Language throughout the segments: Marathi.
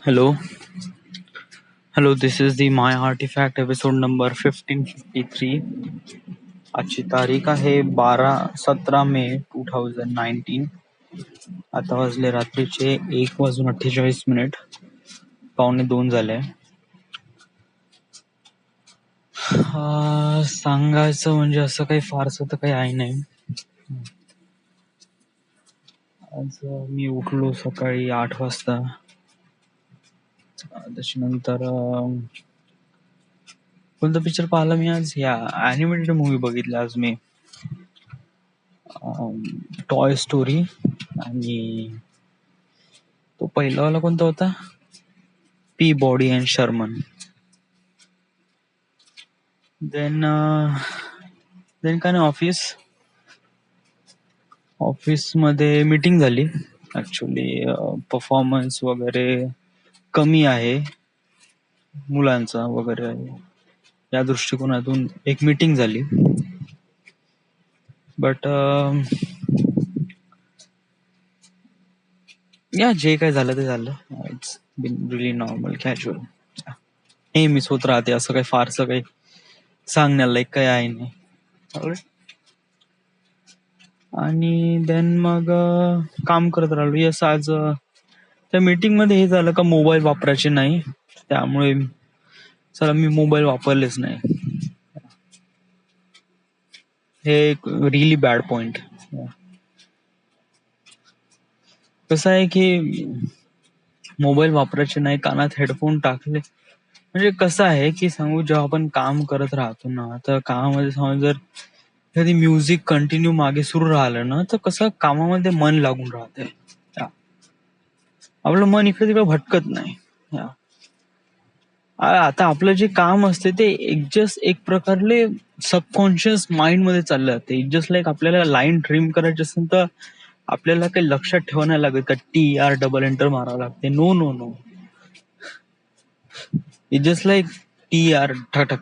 Hello, hello. This is the My Artifact episode number 1553. आजची तारीख आहे 17 मे 2019. आता वाजले रात्रीचे 1:48. 1:45 झाले. सांगायचं म्हणजे असं काही फारसं तर काही आहे नाही. आज मी उठलो सकाळी 8 वाजता. त्याच्यानंतर कोणता पिक्चर पाहिला मी आज? या ॲनिमेटेड मूवी बघितला आज मी. Toy story. आणि तो पहिलावाला कोणता होता? Peabody and Sherman. Then काय नाही, ऑफिस मध्ये मीटिंग झाली. ऍक्च्युली परफॉर्मन्स वगैरे कमी आहे मुलांचा वगैरे, या दृष्टिकोनातून एक मीटिंग झाली. बट या जे काय झालं ते झालं. It's been relief normal, casual. नेहमीच होत राहते असं, काही फारसं काही सांगण्यालायक काही आहे नाही. आणि देन मग काम करत राहिलो. यस, आज त्या मीटिंग मध्ये हे झालं का मोबाईल वापरायचे नाही, त्यामुळे चला मी मोबाईल वापरलेच नाही. हे एक रिअली बॅड पॉइंट. कसं आहे की मोबाईल वापरायचे नाही, कानात हेडफोन टाकले म्हणजे कसं आहे की सांगू, जेव्हा आपण काम करत राहतो ना, तर कामामध्ये समज जर कधी म्युझिक कंटिन्यू मागे सुरू राहिलं ना, तर कसं कामामध्ये मन लागून राहते. आपलं मन इकडे तिकडे भटकत नाही. आता आपलं जे काम असते ते एक प्रकारले सबकॉन्शियस माइंड मध्ये चाललं जाते. जस्ट लाईक आपल्याला लाईन ट्रिम करायची असेल तर आपल्याला काही लक्षात ठेवावं नाही लागत का TR डबल एंटर मारावं लागते. No no no, it just like TR ठक.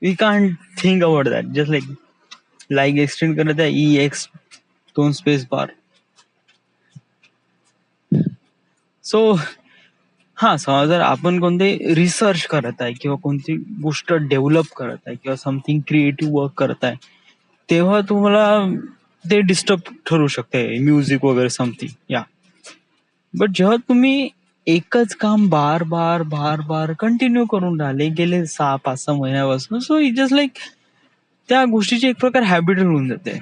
We can't think about that. Just like extend करत आहे EX 2 स्पेस बार. सो समजा जर आपण कोणते रिसर्च करत आहे किंवा कोणती गोष्ट डेव्हलप करत आहे किंवा समथिंग क्रिएटिव्ह वर्क करत आहे, तेव्हा तुम्हाला ते डिस्टर्ब ठरू शकते, म्युझिक वगैरे समथिंग. बट जेव्हा तुम्ही एकच काम बार बार कंटिन्यू करून राहिले गेले 6-5-6 महिन्यापासून, सो इट जस्ट लाईक त्या गोष्टीची एक प्रकार हॅबिट होऊन जाते.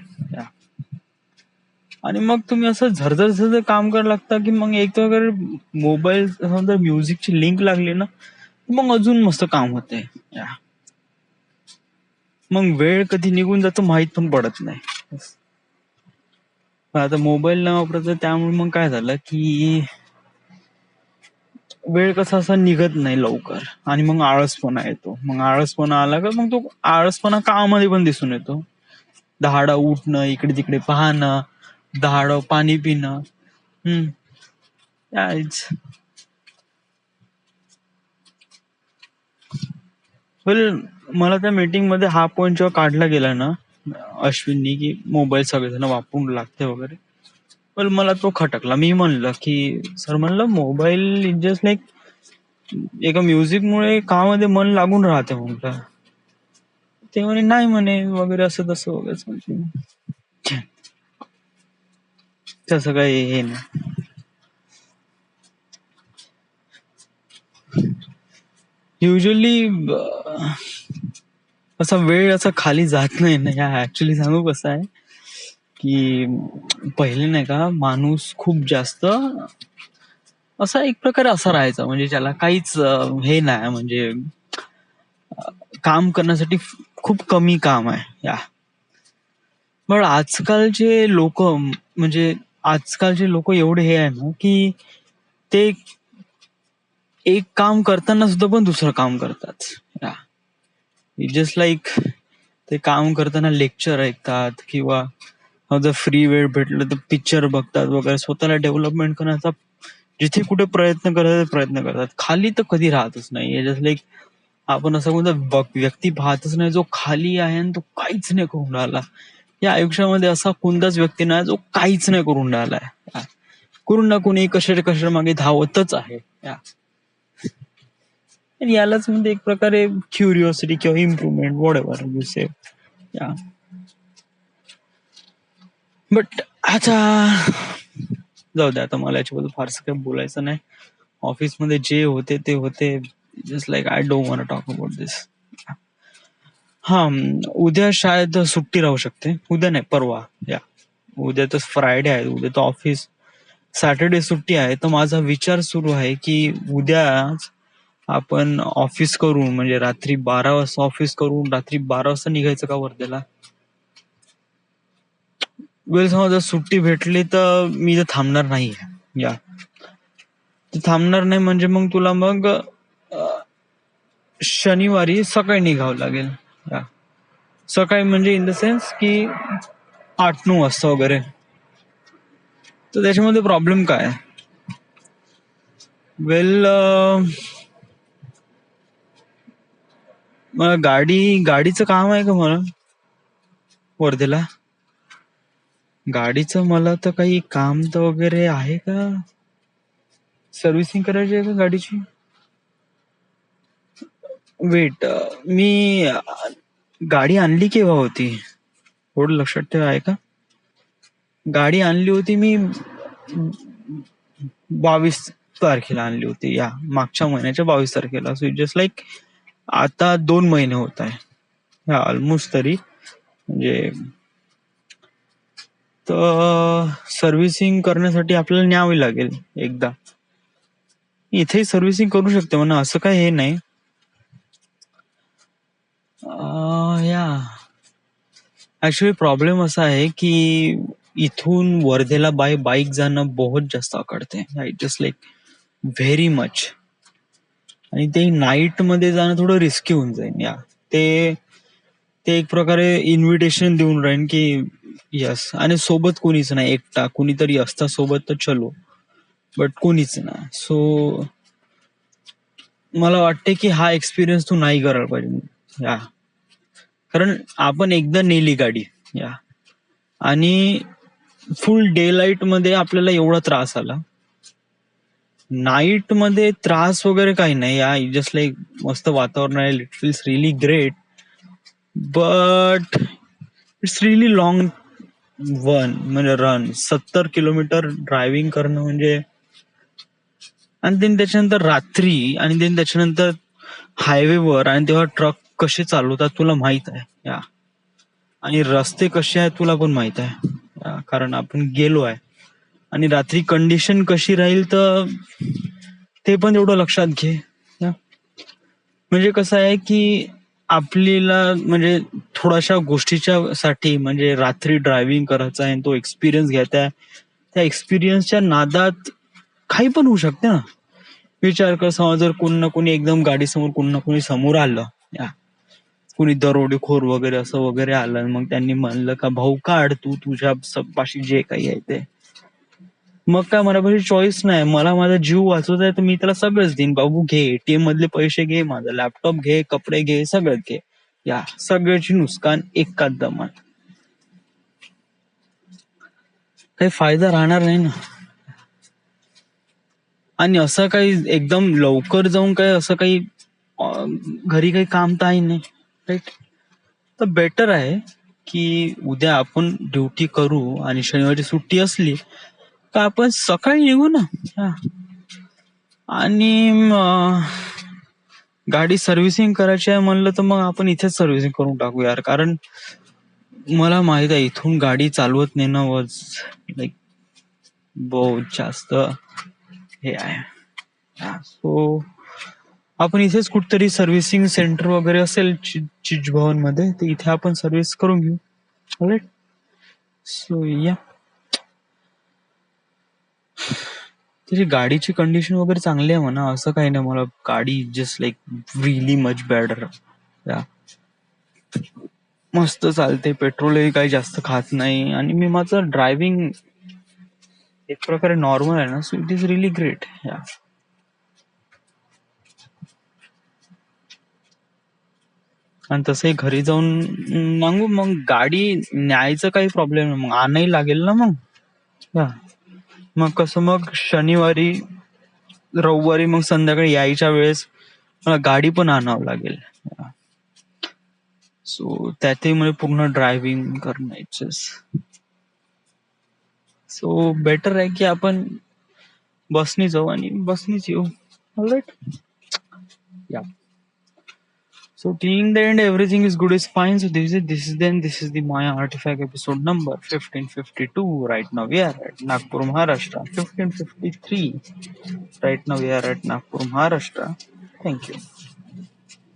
आणि मग तुम्ही असं झरझर काम करायला लागता की मग एक तर अगर मोबाईल समजा म्युझिकची लिंक लागली ना, मग अजून मस्त काम होते. मग वेळ कधी निघून जातो माहित पण पडत नाही. आता मोबाईल न वापरायचं, त्यामुळे मग काय झालं की वेळ कसा असा निघत नाही लवकर, आणि मग आळसपणा येतो. मग आळसपणा आला का मग तो आळसपणा कामामध्ये पण दिसून येतो. दहाडा उठणं, इकडे तिकडे पाहणं, दहाडा पाणी पिणं. वेल, मला त्या मीटिंग मध्ये हा पॉइंट जेव्हा काढला गेला ना अश्विननी, की मोबाईल सगळेजण वापरून लागते वगैरे, पण मला तो खटकला. मी म्हणलं की सर, म्हणलं मोबाईल इज जस्ट लाईक एका म्युझिक मुळे कामामध्ये मन लागून राहते म्हटलं. ते म्हणे नाही म्हणे वगैरे, असं तसं वगैरे. तसं काही हे नाही. युजली असा वेळ असा खाली जात नाही ना. या ऍक्च्युली सांगू कसं आहे की पहिले नाही का, माणूस खूप जास्त असा एक प्रकारे असा राहायचा, म्हणजे ज्याला काहीच हे नाही, म्हणजे काम करण्यासाठी खूप कमी काम आहे. पण आजकालचे लोक एवढे हे आहे ना की ते एक काम करताना सुद्धा पण दुसरं काम करतात. जस्ट लाईक ते काम करताना लेक्चर ऐकतात किंवा जर फ्री वेळ भेटलं तर पिक्चर बघतात वगैरे. स्वतःला डेव्हलपमेंट करण्याचा जिथे कुठे प्रयत्न करतात. खाली तर कधी राहतच नाही. जस्ट लाईक आपण असं कोणता व्यक्ती पाहतच नाही जो खाली आहे आणि तो काहीच नाही करून राहिला. या आयुष्यामध्ये असा कोणताच व्यक्ती नाही जो काहीच नाही करून राहिलाय. कुणी ना कुणी कशाच्या कशाच्या मागे धावतच आहे. आणि यालाच म्हणजे एक प्रकारे क्युरिओसिटी किंवा improvement what ever you say. But आता जाऊ दे, आता मला याच्याबद्दल फारसं काही बोलायचं नाही. ऑफिसमध्ये जे होते ते होते. Just like I don't want talk about this. हा, उद्या शायद सुट्टी राहू शकते. उद्या नाही, परवा. उद्या तर फ्रायडे आहे, उद्या तर ऑफिस. सॅटर्डे सुट्टी आहे. तर माझा विचार सुरू आहे की उद्या आपण ऑफिस करून, म्हणजे रात्री 12 वाजता ऑफिस करून रात्री 12 वाजता निघायचं का वर्धेला. वेळ समजा सुट्टी भेटली तर मी तर थांबणार नाही. थांबणार नाही म्हणजे मग तुला मग शनिवारी सकाळी निघावं लागेल. सकाळी म्हणजे इन द सेन्स की 8-9 वाजता वगैरे. तर त्याच्यामध्ये प्रॉब्लेम काय? वेल, मला गाडीचं काम आहे का मला वर्धेला? गाडीचं मला तर काही काम तर वगैरे आहे का? सर्व्हिसिंग करायची आहे का गाडीची? वेट, मी गाडी आणली केव्हा होती थोडं लक्षात ठेवा. आहे का? गाडी आणली होती मी 22 तारखेला आणली होती. मागच्या महिन्याच्या 22 तारखेला. सो जस्ट लाईक आता 2 महिने होत आहे ऑलमोस्ट. तरी म्हणजे तर सर्व्हिसिंग करण्यासाठी आपल्याला न्यावी लागेल एकदा. इथेही सर्व्हिसिंग करू शकते म्हणा, असं काय हे नाही. ऍक्च्युली प्रॉब्लेम असा आहे की इथून वर्धेला बाय बाईक जाणं बहुत जास्त अकडते. Just like very much. आणि ते नाईट मध्ये जाणं थोडं रिस्की होऊन जाईल. ते एक प्रकारे इन्व्हिटेशन देऊन राहीन की यस. आणि सोबत कोणीच नाही, एकटा कोणीतरी असता सोबत तर चलो, बट कोणीच नाही. सो मला वाटते की हा एक्सपिरियन्स तू नाही करायला पाहिजे. कारण आपण एकदा नेली गाडी आणि फुल डे लाईट मध्ये आपल्याला एवढा त्रास आला. नाईट मध्ये त्रास वगैरे काही नाही. जस्ट लाईक मस्त वातावरण आहे. It feels really great. But it's really long म्हणजे रन. 70 किलोमीटर ड्रायव्हिंग करणं म्हणजे, आणि देन त्याच्यानंतर रात्री, आणि देन त्याच्यानंतर हायवेवर, आणि तेव्हा ट्रक कसे चालवतात तुला माहित आहे. आणि रस्ते कसे आहेत तुला पण माहित आहे. कारण आपण गेलो आहे. आणि रात्री कंडिशन कशी राहील तर ते पण एवढं लक्षात घे. म्हणजे कसं आहे की आपल्याला म्हणजे थोड्याशा गोष्टीच्या साठी म्हणजे रात्री ड्रायव्हिंग करायचा आहे, तो एक्सपिरियन्स घ्यायचा आहे. त्या एक्सपिरियन्सच्या नादात काही पण होऊ शकते ना. विचार कर, समजा जर कोणी ना कोणी एकदम गाडी समोर कोणी ना कोणी समोर आलं, कुणी दरोडेखोर वगैरे असं वगैरे आलं, मग त्यांनी म्हणलं का भाऊ काढ तू तुझ्या पाशी जे काही आहे ते. मग काय, मला चॉईस नाही. मला माझा जीव वाचवत आहे तर मी त्याला सगळंच देईन. बाबू घे, एटीएम मधले पैसे घे, माझा लॅपटॉप घे, कपडे घे, सगळं घे. सगळ्याची नुकसान एकाच दमात. काही फायदा राहणार नाही ना. आणि असं काही एकदम लवकर जाऊन काही असं काही घरी काही काम तर आहे नाही, राईट. तर बेटर आहे की उद्या आपण ड्युटी करू आणि शनिवारची सुट्टी असली तर आपण सकाळी निघू ना. आणि गाडी सर्व्हिसिंग करायची आहे म्हणलं तर मग आपण इथेच सर्व्हिसिंग करून टाकू यार. कारण मला माहित आहे इथून गाडी चालवत नेणं वॉज लाईक बहुत जास्त हे आहे. सो आपण इथेच कुठतरी सर्व्हिसिंग सेंटर वगैरे असेल चिचभवन मध्ये, तर इथे आपण सर्व्हिस करून घेऊ. राईट. सो त्याची गाडीची कंडिशन वगैरे चांगली आहे म्हणा, असं काही नाही. मला गाडी just like really much better. मस्त चालते, पेट्रोलही काही जास्त खात नाही, आणि मी माझं ड्रायव्हिंग एक प्रकारे नॉर्मल आहे ना. So it is really great. आणि तसंही घरी जाऊन मागू, मग गाडी न्यायचं काही प्रॉब्लेम नाही, मग आणाही लागेल ना मग. मग कसं मग शनिवारी रविवारी मग संध्याकाळी यायच्या वेळेस मला गाडी पण आणावं लागेल. सो त्यातही मला पूर्ण ड्रायव्हिंग करणं. सो बेटर आहे की आपण बसनी जाऊ आणि बसनीच येऊ. ऑलराईट. या. So till the end, everything is good is fine. So this is the Maya Artifact episode number 1552. Right now we are at Nagpur, Maharashtra. 1553. Right now we are at Nagpur, Maharashtra. Thank you.